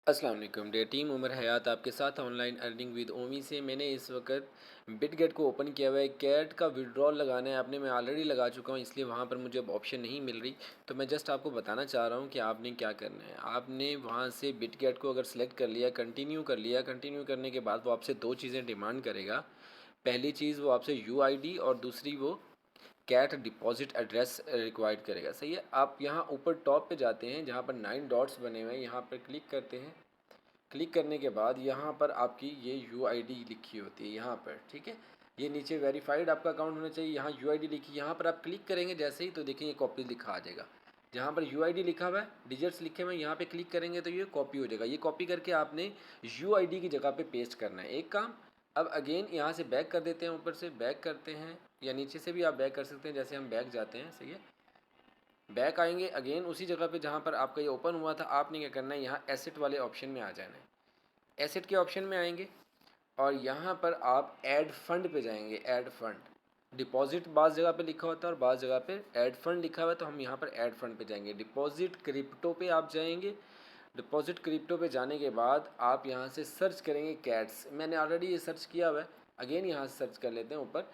अस्सलाम वालेकुम dear team, Umar हयात आपके साथ ऑनलाइन अर्निंग विद ओमी से। मैंने इस वक्त बिटगेट को ओपन किया हुआ है। कैट का विड्रॉल लगाना है आपने, मैं ऑलरेडी लगा चुका हूँ, इसलिए वहाँ पर मुझे अब ऑप्शन नहीं मिल रही। तो मैं जस्ट आपको बताना चाह रहा हूँ कि आपने क्या करना है। आपने वहाँ से बिटगेट को अगर सेलेक्ट कर लिया, कंटिन्यू कर लिया, कंटिन्यू करने के बाद वो आपसे दो चीज़ें डिमांड करेगा। पहली चीज़ वो आपसे यूआईडी और दूसरी वो कैट डिपॉजिट एड्रेस रिक्वायर्ड करेगा। सही है, आप यहाँ ऊपर टॉप पे जाते हैं जहाँ पर 9 डॉट्स बने हुए हैं, यहाँ पर क्लिक करते हैं। क्लिक करने के बाद यहाँ पर आपकी ये यूआईडी लिखी होती है यहाँ पर, ठीक है। ये नीचे वेरीफाइड आपका अकाउंट होना चाहिए, यहाँ यूआईडी लिखी, यहाँ पर आप क्लिक करेंगे जैसे ही तो देखिए ये कॉपी लिखा आ जाएगा। जहाँ पर यूआईडी लिखा हुआ है, डिजिट्स लिखे हुए हैं, यहाँ पे क्लिक करेंगे तो ये कॉपी हो जाएगा। ये कॉपी करके आपने यूआईडी की जगह पे पेस्ट करना है। एक काम। अब अगेन यहाँ से बैक कर देते हैं, ऊपर से बैक करते हैं या नीचे से भी आप बैक कर सकते हैं, जैसे हम बैक जाते हैं। सही है, बैक आएंगे अगेन उसी जगह पे जहाँ पर आपका ये ओपन हुआ था। आपने क्या करना है, यहाँ एसेट वाले ऑप्शन में आ जाना है। एसेट के ऑप्शन में आएंगे और यहाँ पर आप ऐड फंड पे जाएंगे। ऐड फंड डिपॉजिट बाज़ जगह पे लिखा होता है और बाज़ जगह पे ऐड फंड लिखा हुआ है, तो हम यहाँ पर ऐड फंड पे जाएंगे। डिपॉजिट क्रिप्टो पे आप जाएंगे। डिपॉजिट क्रिप्टो पे जाने के बाद आप यहाँ से सर्च करेंगे कैट्स। मैंने ऑलरेडी ये सर्च किया हुआ है, अगेन यहाँ से सर्च कर लेते हैं ऊपर।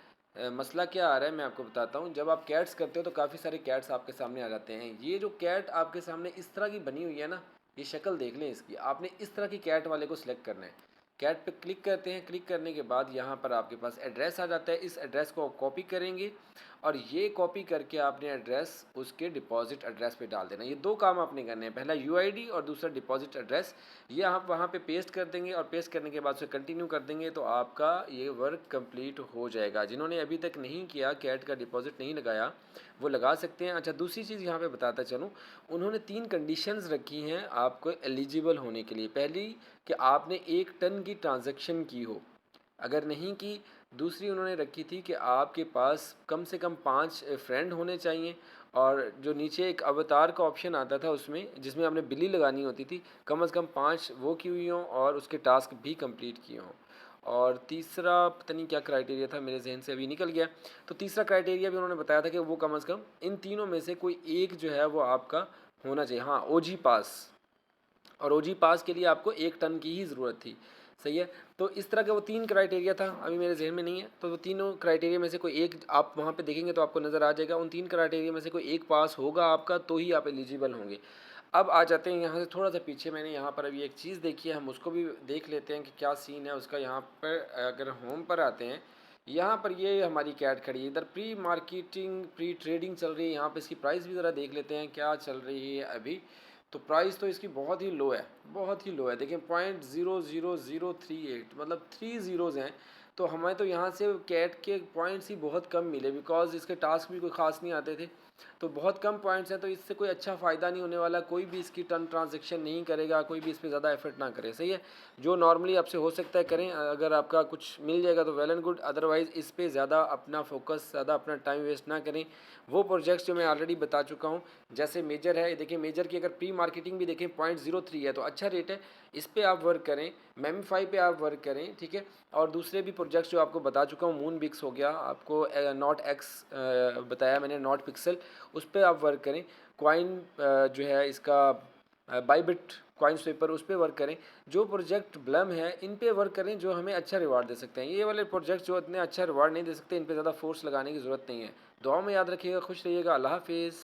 मसला क्या आ रहा है मैं आपको बताता हूँ। जब आप कैट्स करते हो तो काफ़ी सारे कैट्स आपके सामने आ जाते हैं। ये जो कैट आपके सामने इस तरह की बनी हुई है ना, ये शक्ल देख लें इसकी, आपने इस तरह की कैट वाले को सिलेक्ट करना है। कैट पे क्लिक करते हैं, क्लिक करने के बाद यहाँ पर आपके पास एड्रेस आ जाता है। इस एड्रेस को कॉपी करेंगे और ये कॉपी करके आपने एड्रेस उसके डिपॉजिट एड्रेस पे डाल देना। ये दो काम आपने करने हैं, पहला यूआईडी और दूसरा डिपॉजिट एड्रेस। ये आप वहाँ पे पेस्ट कर देंगे और पेस्ट करने के बाद उसे कंटिन्यू कर देंगे तो आपका ये वर्क कंप्लीट हो जाएगा। जिन्होंने अभी तक नहीं किया, कैट का डिपॉजिट नहीं लगाया, वो लगा सकते हैं। अच्छा, दूसरी चीज़ यहाँ पे बताता चलूँ, उन्होंने 3 कंडीशंस रखी हैं आपको एलिजिबल होने के लिए। पहली कि आपने 1 टन की ट्रांजैक्शन की हो, अगर नहीं की। दूसरी उन्होंने रखी थी कि आपके पास कम से कम 5 फ्रेंड होने चाहिए। और जो नीचे एक अवतार का ऑप्शन आता था उसमें, जिसमें आपने बिल्ली लगानी होती थी, कम से कम 5 वो की हुई हों और उसके टास्क भी कंप्लीट किए हों। और तीसरा पता नहीं क्या क्राइटेरिया था, मेरे जहन से अभी निकल गया। तो तीसरा क्राइटेरिया भी उन्होंने बताया था कि वो कम से कम इन तीनों में से कोई एक जो है वो आपका होना चाहिए। हाँ, ओजी पास, और ओजी पास के लिए आपको 1 टन की ही ज़रूरत थी। सही है, तो इस तरह के वो 3 क्राइटेरिया था, अभी मेरे जहन में नहीं है। तो वो तीनों क्राइटेरिया में से कोई एक आप वहाँ पे देखेंगे तो आपको नज़र आ जाएगा। उन 3 क्राइटेरिया में से कोई एक पास होगा आपका तो ही आप एलिजिबल होंगे। अब आ जाते हैं यहाँ से थोड़ा सा पीछे। मैंने यहाँ पर अभी एक चीज़ देखी है, हम उसको भी देख लेते हैं कि क्या सीन है उसका। यहाँ पर अगर होम पर आते हैं, यहाँ पर ये हमारी कैट खड़ी है। इधर प्री मार्केटिंग प्री ट्रेडिंग चल रही है। यहाँ पे इसकी प्राइस भी ज़रा देख लेते हैं क्या चल रही है अभी। तो प्राइस तो इसकी बहुत ही लो है, बहुत ही लो है। देखिए 0.00038, मतलब 3 ज़ीरोज़ हैं। तो हमें तो यहाँ से कैट के पॉइंट्स ही बहुत कम मिले, बिकॉज इसके टास्क भी कोई ख़ास नहीं आते थे। तो बहुत कम पॉइंट्स हैं, तो इससे कोई अच्छा फ़ायदा नहीं होने वाला। कोई भी इसकी टन ट्रांजेक्शन नहीं करेगा, कोई भी इस पर ज़्यादा एफर्ट ना करे। सही है, जो नॉर्मली आपसे हो सकता है करें। अगर आपका कुछ मिल जाएगा तो वेल एंड गुड, अदरवाइज़ इस पर ज़्यादा अपना फोकस, ज़्यादा अपना टाइम वेस्ट ना करें। वो प्रोजेक्ट्स जो मैं ऑलरेडी बता चुका हूँ, जैसे मेजर है, देखिए मेजर की अगर प्री मार्केटिंग भी देखें 0.03 है तो अच्छा रेट है, इस पर आप वर्क करें। मेमी5 पे आप वर्क करें, ठीक है। और दूसरे भी प्रोजेक्ट्स जो आपको बता चुका हूँ, मून बिक्स हो गया, आपको नॉट एक्स बताया मैंने, नॉट पिक्सल, उस पर आप वर्क करें। कॉइन जो है इसका बाईबिट कॉइन स्वेपर, उस पर वर्क करें। जो प्रोजेक्ट ब्लम है इन पे वर्क करें, जो हमें अच्छा रिवार्ड दे सकते हैं। ये वाले प्रोजेक्ट जो इतने अच्छा रिवार्ड नहीं दे सकते, इन पे ज़्यादा फोर्स लगाने की ज़रूरत नहीं है। दुआ में याद रखिएगा, खुश रहिएगा, अल्लाह हाफिज़।